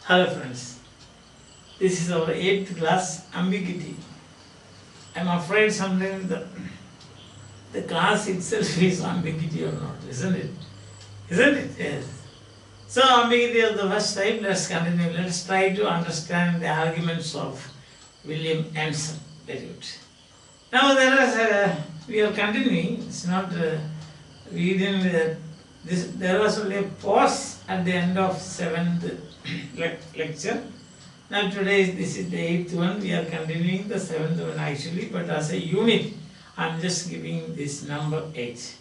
Hello friends, this is our 8th class Ambiguity. I am afraid sometimes the class itself is ambiguity or not, isn't it? Isn't it? Yes. So ambiguity of the first type, let's continue. Let's try to understand the arguments of William Empson. Very good. Now we are continuing, it's not, we didn't, there was only a pause at the end of 7th lecture. Now today this is the 8th one, we are continuing the 7th one actually, but as a unit, I am just giving this number 8.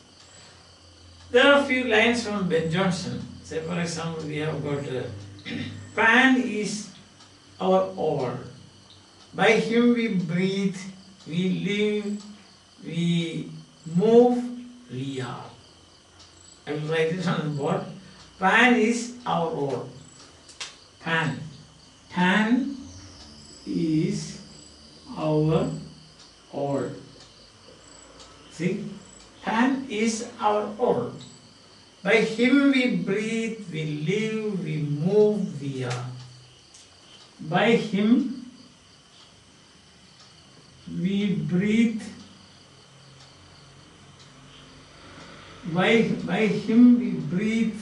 There are a few lines from Ben Jonson. Say for example, we have got, Pan is our all. By him we breathe, we live, we move, we are. I will write it on the board. Pan is our all. Pan. Pan is our all. See? Pan is our all. By him we breathe, we live, we move, we are. By him we breathe. By him we breathe,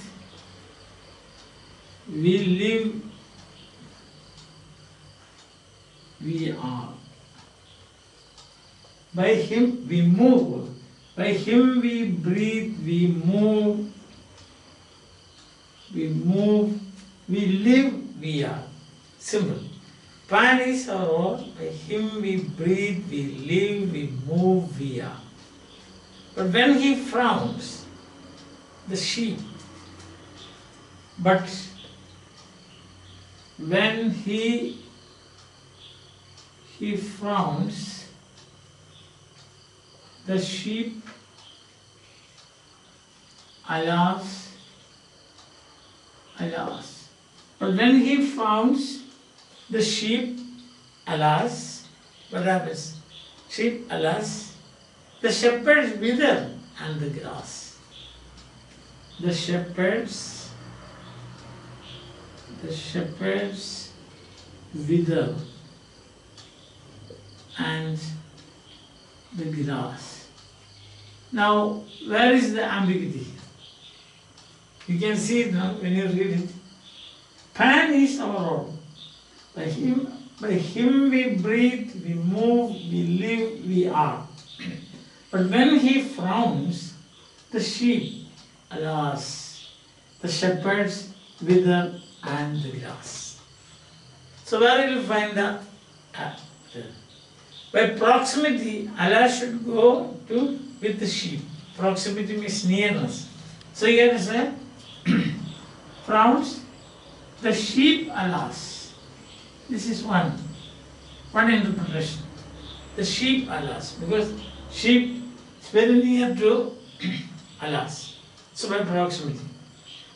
we live, we are. By him we move. By him we breathe, we move, we live, we are. Simple. Pan is our all. By him we breathe, we live, we move, we are. But when he frowns, the sheep. But when he frowns, the sheep, alas, alas. But when he frowns, the sheep, alas, what happens? Sheep, alas. The shepherds wither and the grass. The shepherds wither and the grass. Now, where is the ambiguity? You can see it now when you read it. Pan is our all. By him we breathe, we move, we live, we are. But when he frowns, the sheep, alas, the shepherds wither and the grass. So where will you find the by proximity, alas should go to with the sheep. Proximity means nearness. So here is a frowns, the sheep, alas. This is one interpretation. The sheep, alas, because sheep is very near to alas. So by proximity.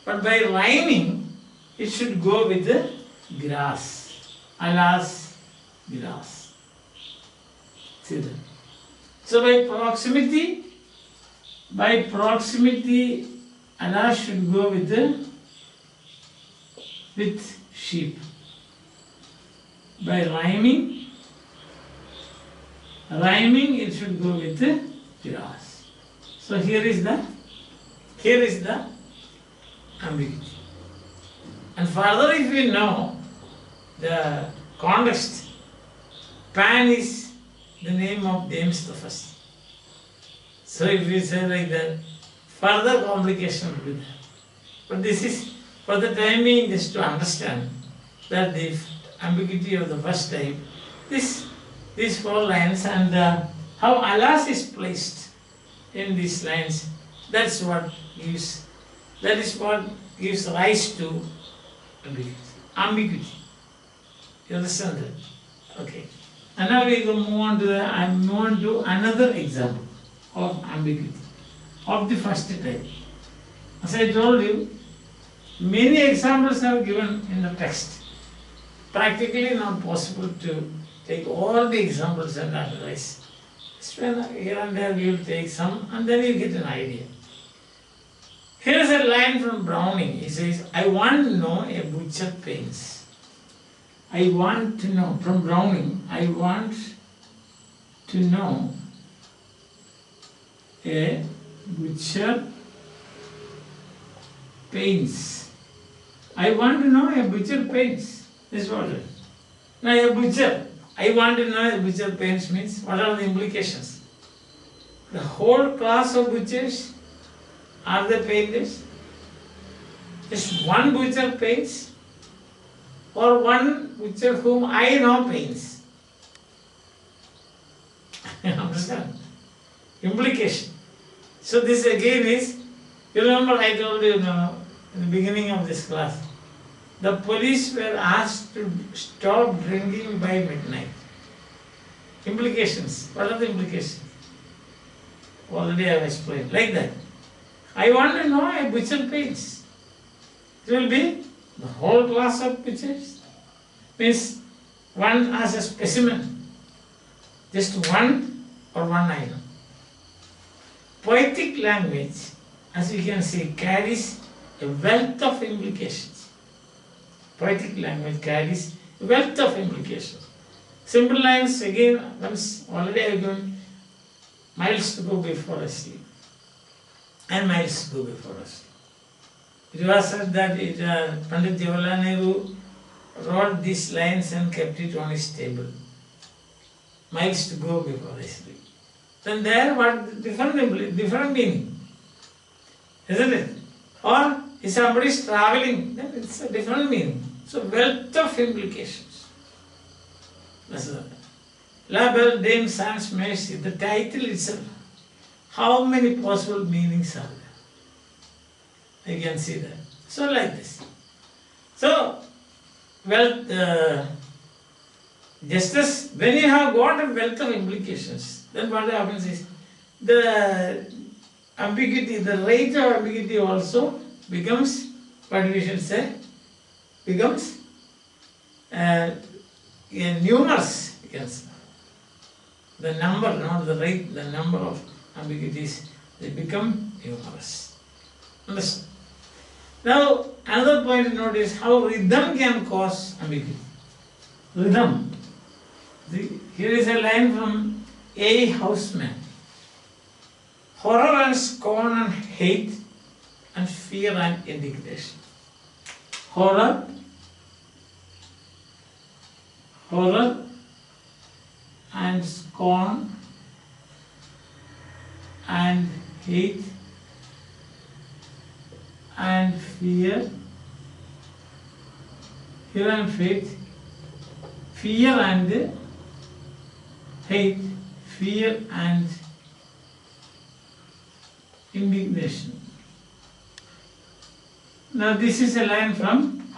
But by rhyming, it should go with the grass. Alas, grass. See that? So by proximity, alas should go with sheep. By rhyming, it should go with the grass. So here is the ambiguity. And further, if we know the context, Pan is the name of James the First. So if we say like that, further complication will be there. But this is for the time being, just to understand that the ambiguity of the first type, these 4 lines and how alas is placed in these lines, that is what gives rise to ambiguity. You understand that? Okay. And now we will move on to another example of ambiguity of the first type. As I told you, many examples are given in the text. Practically not possible to take all the examples and analyze. Here and there we will take some and then you get an idea. Here is a line from Browning. He says, I want to know a butcher pains. I want to know, from Browning, I want to know a butcher paints. I want to know a butcher paints. This is what it is. Now a butcher, I want to know a butcher paints means, what are the implications? The whole class of butchers, are they painters? Just one butcher paints, or one butcher whom I know paints. You understand? Implication. So this again is, you remember I told you, in the beginning of this class, the police were asked to stop drinking by midnight. Implications. What are the implications? Already I have explained. Like that. I want to know a butcher paints. It will be the whole class of butchers. Means one as a specimen. Just one or one item. Poetic language, as you can see, carries a wealth of implications. Poetic language carries a wealth of implications. Simple lines, again, once already I have given miles to go before us sleep. And miles to go before us. It was said that Pandit Jawaharlal Nehru wrote these lines and kept it on his table. Miles to go before his sleep. Then there, what different meaning, isn't it? Or if somebody is traveling, then it's a different meaning. So wealth of implications. That's it. La Belle Dame Sans Merci, the title itself. How many possible meanings are there? You can see that. So like this. So, wealth, just as when you have got a wealth of implications, then what happens is the ambiguity, the rate of ambiguity also becomes, what we should say, becomes numerous. You can say. The number, not the rate, the number of ambiguities, they become numerous. Understand? Now, another point to note is how rhythm can cause ambiguity. Rhythm. Here is a line from A. Houseman. Horror and scorn and hate and fear and indignation. Horror and scorn and hate and fear, fear and faith, fear and hate, fear and indignation. Now this is a line from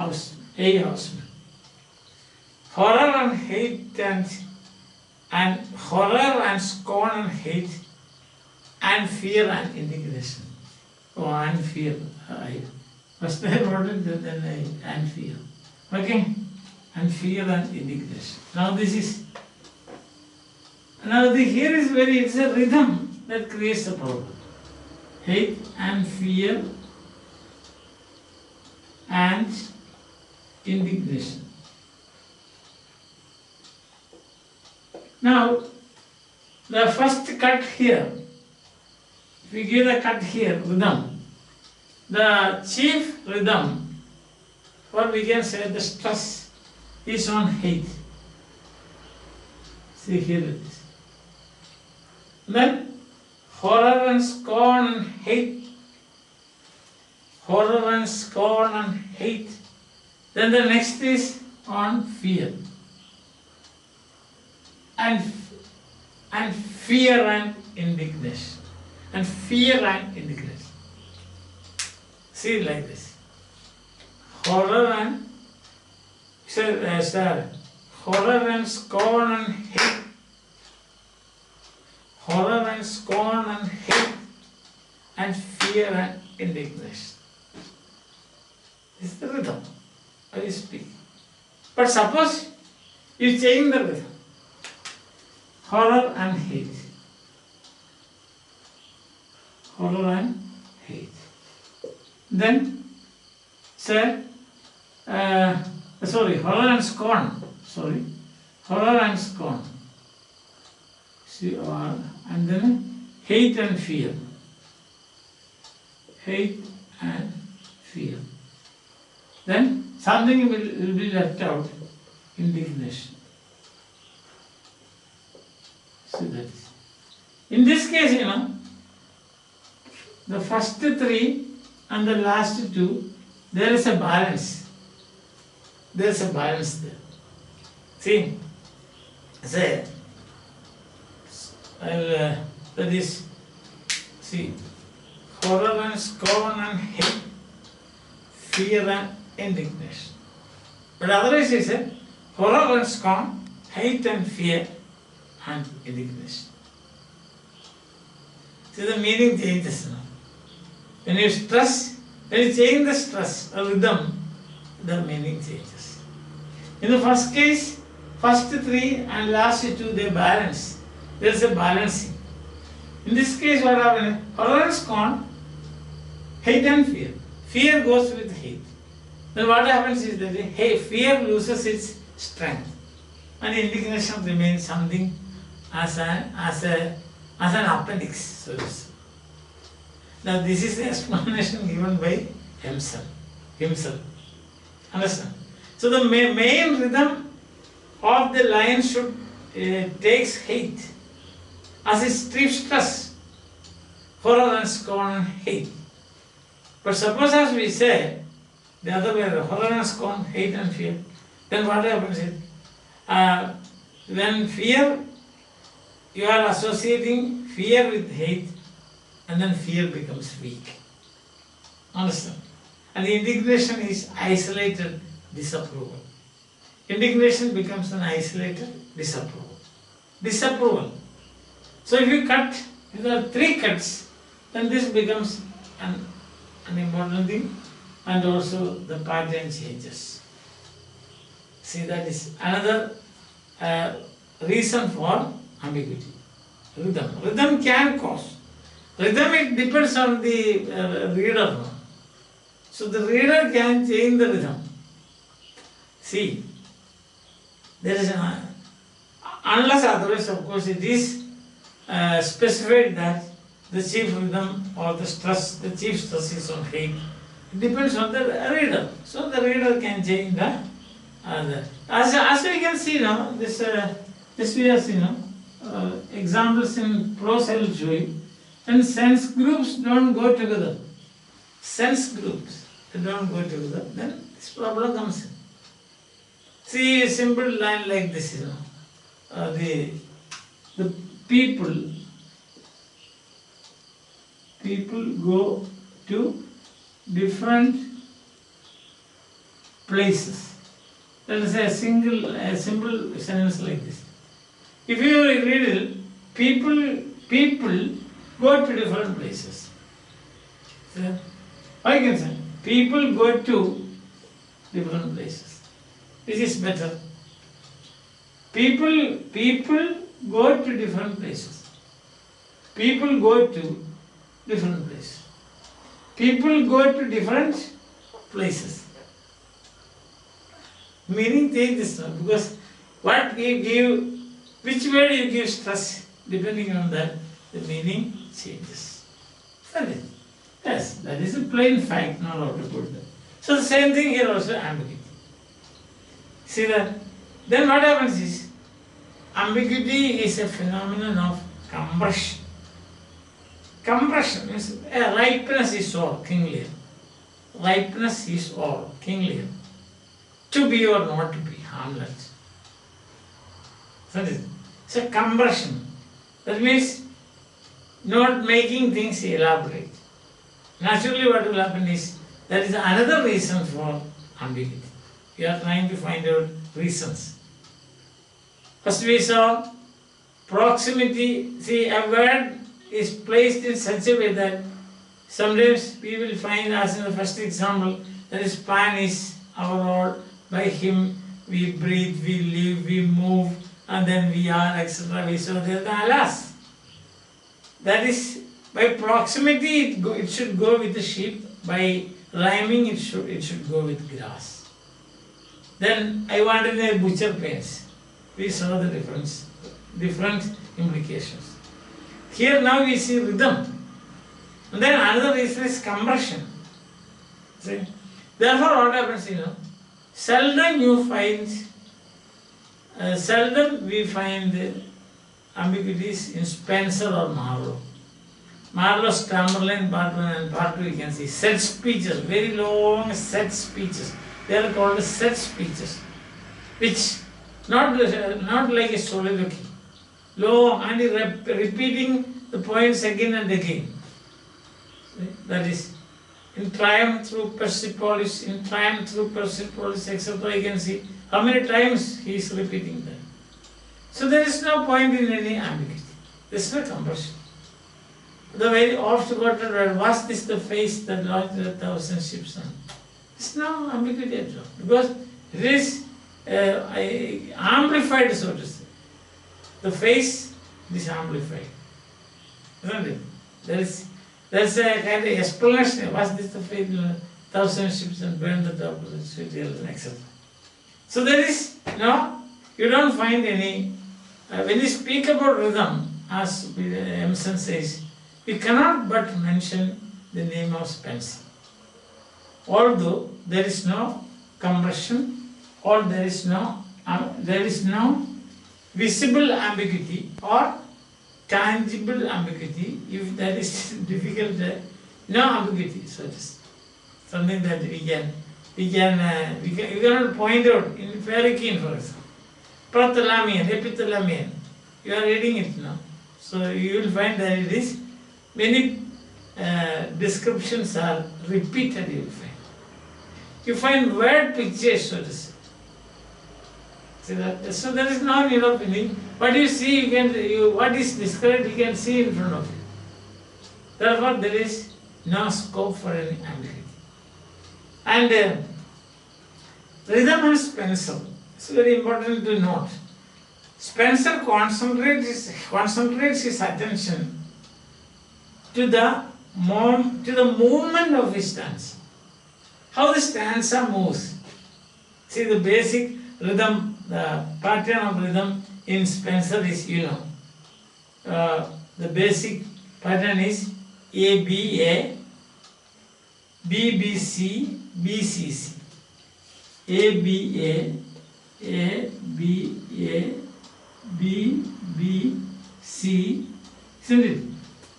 A. Houseman. Horror and hate and horror and scorn and hate and fear and indignation. Oh, and fear. First I wrote it, then and fear. Okay? And fear and indignation. Now this is, here is it's a rhythm that creates a problem. Hate and fear and indignation. Now, the first cut here, if we give the cut here, rhythm, the chief rhythm, or we can say the stress, is on hate. See, here it is. Then, horror and scorn and hate. Horror and scorn and hate. Then the next is on fear. And fear and indignation. And fear and indignation. See like this. Horror and horror and scorn and hate. Horror and scorn and hate and fear and indignation. This is the rhythm I speak. But suppose you change the rhythm. Horror and hate. Horror and hate. Then say, horror and scorn. horror and scorn. And then hate and fear. Hate and fear. Then something will be left out, indignation. See that. In this case, the first three and the last two, there is a balance. There is a balance there. See, say, that is, see, horror and scorn and hate, fear and indignation. But otherwise he said, horror and scorn, hate and fear and indignation. See, the meaning changes now. When you stress, when you change the stress or rhythm, the meaning changes. In the first case, first three and last two, they balance. There is a balancing. In this case, what happened? Horror and scorn, hate and fear. Fear goes with hate. Then what happens is that fear loses its strength, and indignation remains something as an appendix, so to say. Now this is the explanation given by Empson himself. Understand? So the main rhythm of the lion should takes hate as its chief stress, horror and scorn and hate. But suppose as we say, the other way, horror and scorn, hate and fear, then what happens is, when fear, you are associating fear with hate, and then fear becomes weak. Understand? And the indignation is isolated disapproval. Indignation becomes an isolated disapproval. Disapproval. So if you cut, if there are three cuts, then this becomes an important thing, and also the pattern changes. See, that is another reason for ambiguity. Rhythm. Rhythm can cause. Rhythm, it depends on the reader. So the reader can change the rhythm. See, there is unless otherwise, of course, it is specified that the chief rhythm or the chief stress is on hate. It depends on the reader. So the reader can change the as we can see now, this we have seen examples in Prof will show you. And sense groups don't go together. Sense groups, they don't go together, then this problem comes in. See a simple line like this, the people go to different places. Let us say a simple sentence like this. If you read it, people go to different places. So, I can say people go to different places. This is better. People go to different places. People go to different places. People go to different places. Meaning changes now, because what we give, which word you give stress, depending on that, the meaning changes. Isn't it? Yes, that is a plain fact, not how to put that. So the same thing here also, ambiguity. See that? Then what happens is, ambiguity is a phenomenon of compression. Compression means ripeness is all, King Lear. Ripeness is all, King Lear. To be or not to be, Hamlet. So it's a compression. That means not making things elaborate. Naturally what will happen is, that is another reason for ambiguity. We are trying to find out reasons. First we saw proximity. See, a word is placed in such a way that sometimes we will find, as in the first example, that is Pan is our all, by him we breathe, we live, we move, and then we are, etc. We saw there the alas. That is, by proximity it should go with the sheep, by rhyming it should go with grass. Then I want to know butcher pains. We saw the difference, different implications. Here now we see rhythm. And then another reason is compression. See? Therefore what happens, seldom we find ambiguities in Spencer or Marlowe. Marlowe's Tamerlane part 1 and part 2 you can see. Set speeches, very long set speeches. They are called set speeches, which not like a soliloquy. Long and repeating the points again and again. That is, in triumph through Persepolis, etc. You can see how many times he is repeating that. So there is no point in any ambiguity. There is no compression. The very oft-quoted word, was this the face that launched 1,000 ships on? There is no ambiguity at all, because it is amplified, so to say. The face is amplified, isn't it? There's a kind of explanation. Was this the face, 1,000 ships and burned the top of the city, etc. So there is you don't find any. When you speak about rhythm, as Empson says, we cannot but mention the name of Spencer. Although there is no compression, or there is no visible ambiguity or tangible ambiguity, if that is difficult, no ambiguity. So it is something that we cannot point out in Ferrikin, for example. Prothalamian, epithalamian. You are reading it now. So you will find that it is many descriptions are repeated, you will find. You find word pictures, so to say. See that? So there is no need of any. What you see, what is described, you can see in front of you. Therefore, there is no scope for any ambiguity. And rhythm and Spencer. It's very important to note. Spencer concentrates his attention to the movement of his stanza. How the stanza moves. See, the basic rhythm, the pattern of rhythm in Spencer is, the basic pattern is A-B-A, B-B-C, B-C-C. A-B-A, A-B-A, B-B-C, isn't it?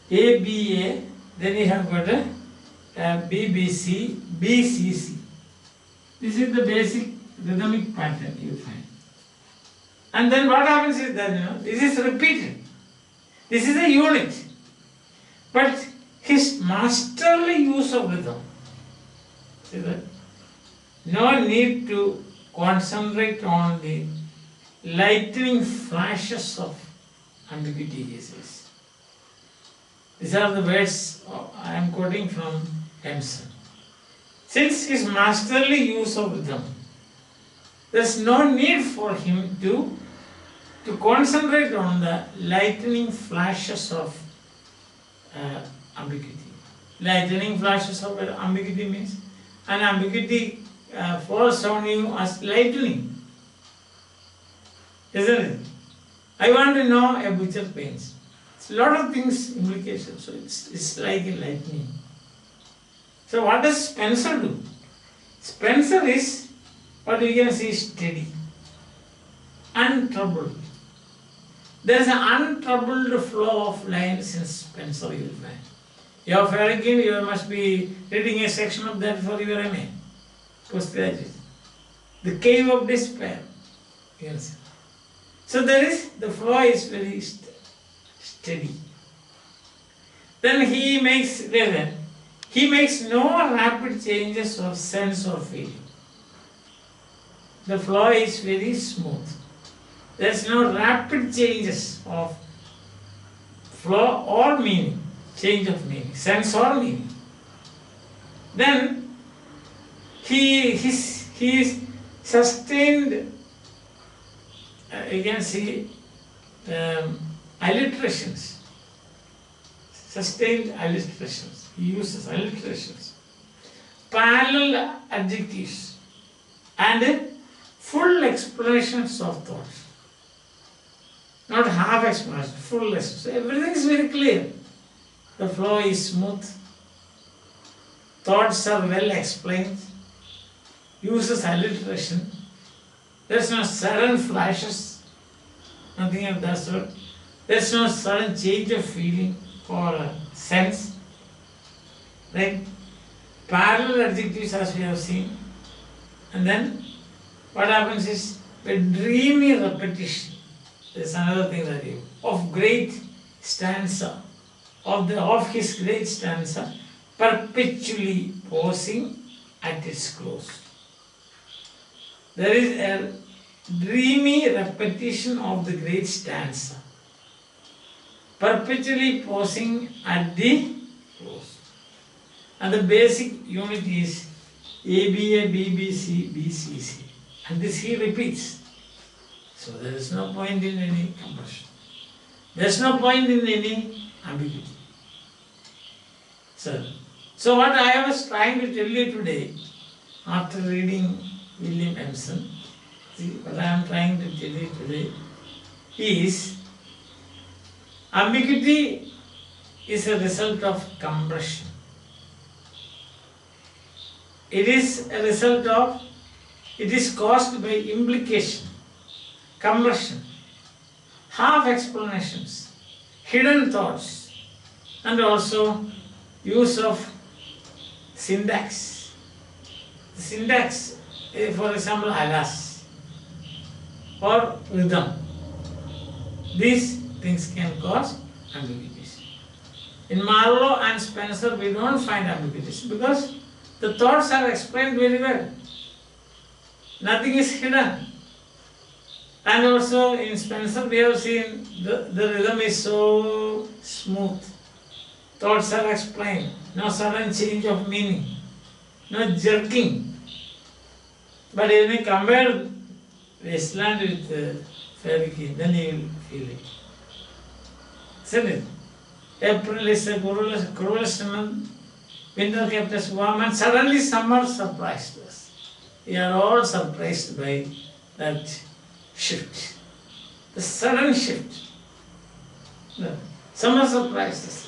A-B-A, then you have got a B-B-C, B-C-C. This is the basic rhythmic pattern you find. And then what happens is that, this is repeated. This is a unit. But his masterly use of rhythm, see that? No need to concentrate on the lightning flashes of ambiguity, he says. These are the words I am quoting from Empson. Since his masterly use of rhythm, there is no need for him to concentrate on the lightning flashes of ambiguity. Lightning flashes of ambiguity means an ambiguity falls on you as lightning, isn't it? I want to know a butcher pains. It's a lot of things, implications, so it's like a lightning. So what does Spencer do? Spencer is, what we can see, steady, untroubled. There is an untroubled flow of lines in Spencer, you will find. You have Ferrikin, you must be reading a section of that for your MA, postgraduate. The Cave of Despair, you can see. So the flow is very steady. Then he makes no rapid changes of sense or feeling. The flow is very smooth. There is no rapid changes of flow or meaning, change of meaning, sense or meaning. Then he is sustained. You can see alliterations, sustained alliterations. He uses alliterations, parallel adjectives, and full explanations of thoughts. Not half explanation, full explanation. Everything is very clear. The flow is smooth. Thoughts are well explained. Uses alliteration. There's no sudden flashes. Nothing of that sort. There's no sudden change of feeling or sense. Right? Parallel adjectives as we have seen. And then what happens is a dreamy repetition. There's another thing that you of great stanza, of his great stanza, perpetually pausing at its close. There is a dreamy repetition of the great stanza, perpetually pausing at the close. And the basic unit is ABA, BBC, BCC. And this he repeats. So there is no point in any compression. There is no point in any ambiguity. So what I was trying to tell you today, after reading William Empson, what I am trying to tell you today is ambiguity is a result of compression. It is a result of, it is caused by implication, compression, half explanations, hidden thoughts, and also use of syntax. The syntax, for example, alas or rhythm. These things can cause ambiguities. In Marlowe and Spencer, we don't find ambiguities because the thoughts are explained very well. Nothing is hidden. And also in Spencer we have seen the rhythm is so smooth. Thoughts are explained. No sudden change of meaning. No jerking. But when you compare Wasteland with Fairy King, then you will feel it. Isn't it? April is the cruelest month. Winter kept us warm, and suddenly summer surprised us. We are all surprised by that shift. The sudden shift. Summer surprised us.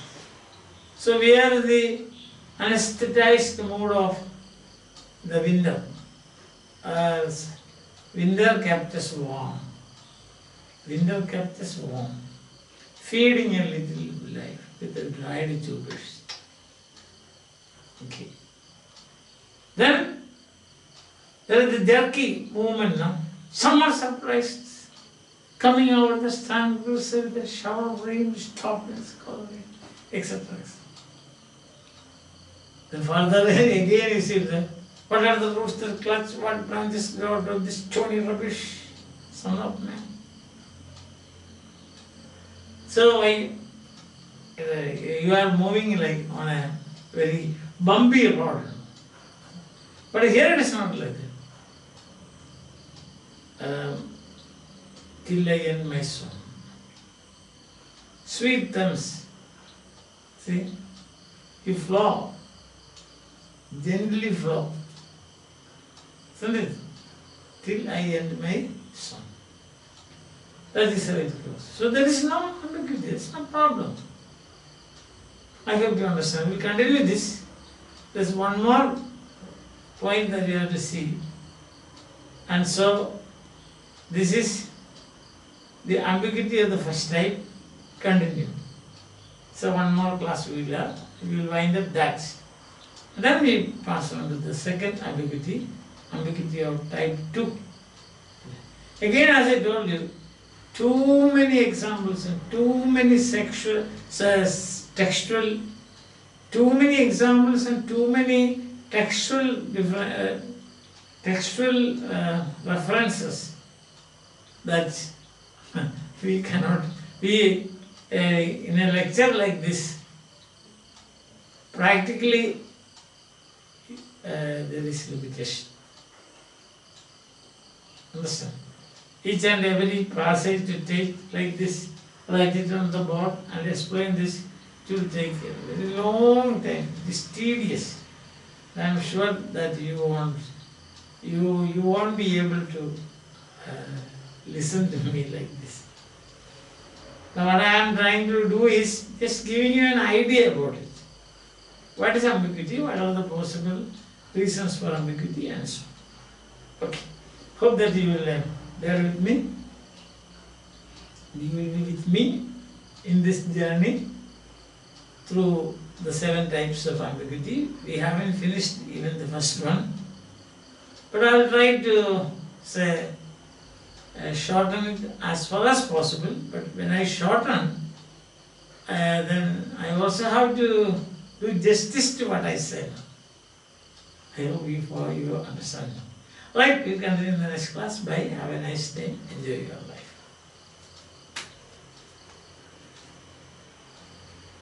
So we are in the anesthetized mood of the winter. Winter kept us warm. Winter kept us warm. Feeding a little life with the dried tubers. Okay. Then there is the jerky movement now. Summer surprises coming over the strand with the shower of rain, stoppness, coloring, etc. Then further again you see what are the roots that clutch, what branches grow out of this stony rubbish, son of man. So you are moving like on a very bumpy road. But here it is not like that. Till I end my song. Sweet Thames. See? You flow. Gently flow. Isn't it? Till I end my song. That is how it goes. So there is no ambiguity, there is no problem. I hope you understand. We continue this. There is one more point that you have to see. And so, this is the ambiguity of the first type. Continue. So one more class we will have. We will wind up that. And then we pass on to the second ambiguity. Ambiguity of type 2. Again, as I told you, too many examples and too many textual, too many examples and too many textual references that we cannot be in a lecture like this. Practically, there is limitation. Understand? Each and every passage to take like this, write it on the board and explain this, it will take a very long time. It is tedious. I am sure that you won't you won't be able to listen to me like this. Now what I am trying to do is just giving you an idea about it. What is ambiguity? What are the possible reasons for ambiguity and so on. Okay. Hope that you will bear with me. You will be with me in this journey through the 7 types of ambiguity. We haven't finished even the first one. But I will try to say shorten it as far as possible. But when I shorten, then I also have to do justice to what I said. I hope you understand. Right, we continue in the next class. Bye. Have a nice day. Enjoy your life.